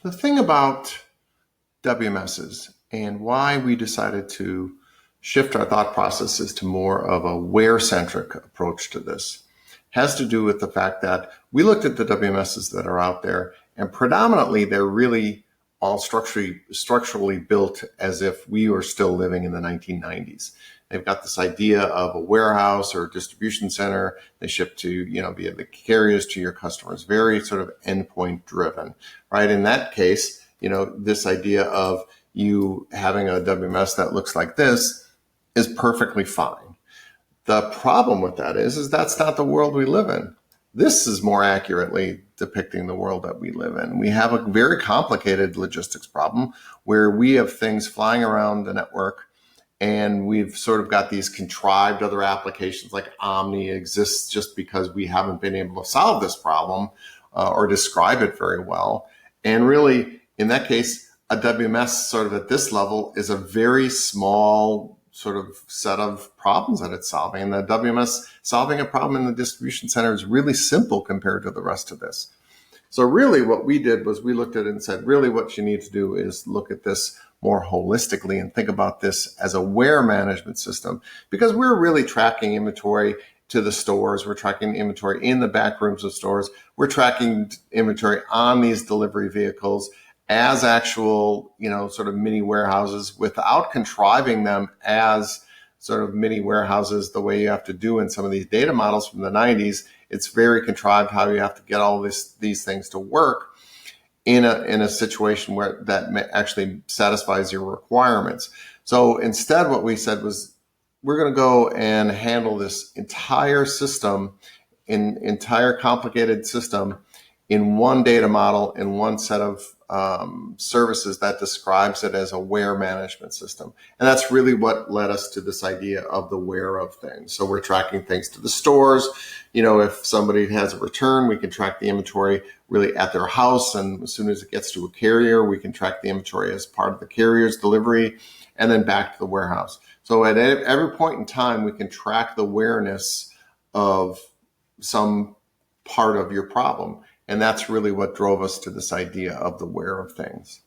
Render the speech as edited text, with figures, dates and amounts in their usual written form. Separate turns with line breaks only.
The thing about WMSs and why we decided to shift our thought processes to more of a where-centric approach to this has to do with the fact that we looked at the WMSs that are out there, and predominantly they're really all structurally built as if we were still living in the 1990s. They've got this idea of a warehouse or a distribution center. They ship to, via the carriers to your customers, very sort of endpoint driven, right? In that case, this idea of you having a WMS that looks like this is perfectly fine. The problem with that is that's not the world we live in. This is more accurately depicting the world that we live in. We have a very complicated logistics problem where we have things flying around the network, and we've sort of got these contrived other applications like Omni exists just because we haven't been able to solve this problem or describe it very well. And really, in that case, a WMS sort of at this level is a very small sort of set of problems that it's solving. And the WMS solving a problem in the distribution center is really simple compared to the rest of this. So really what we did was we looked at it and said, really what you need to do is look at this more holistically and think about this as a where management system, because we're really tracking inventory to the stores. We're tracking inventory in the back rooms of stores. We're tracking inventory on these delivery vehicles as actual, sort of mini warehouses without contriving them as sort of mini warehouses the way you have to do in some of these data models from the 90s. It's very contrived how you have to get all these things to work in a situation where that actually satisfies your requirements. So instead, what we said was, we're going to go and handle this entire system, entire complicated system, in one data model, in one set of services that describes it as a where management system. And that's really what led us to this idea of the where of things. So we're tracking things to the stores. If somebody has a return, we can track the inventory really at their house. And as soon as it gets to a carrier, we can track the inventory as part of the carrier's delivery and then back to the warehouse. So at every point in time, we can track the awareness of some part of your problem. And that's really what drove us to this idea of the where of things.